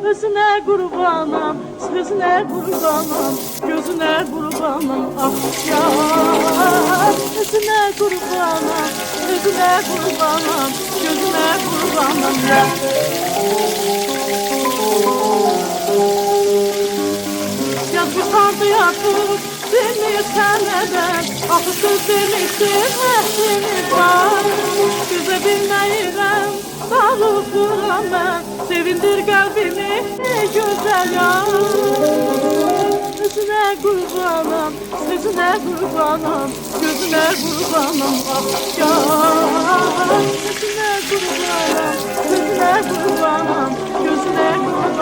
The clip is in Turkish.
Özüne kurbanım, sözüne kurbanım, gözüne kurbanım, ah yar. Özüne kurbanım, sözüne kurbanım, gözüne kurbanım ya. Yazık kaldı yatıp seni seneden, ah söz demiştim seni var. Güze bilmeyirem, sağlık duram ben, sevindir kalbimi güzel yar. Özüne kurbanım, sözüne kurbanım, gözüne kurbanım, ah yar. Özüne kurbanım, sözüne kurbanım, gözüne kurbanım.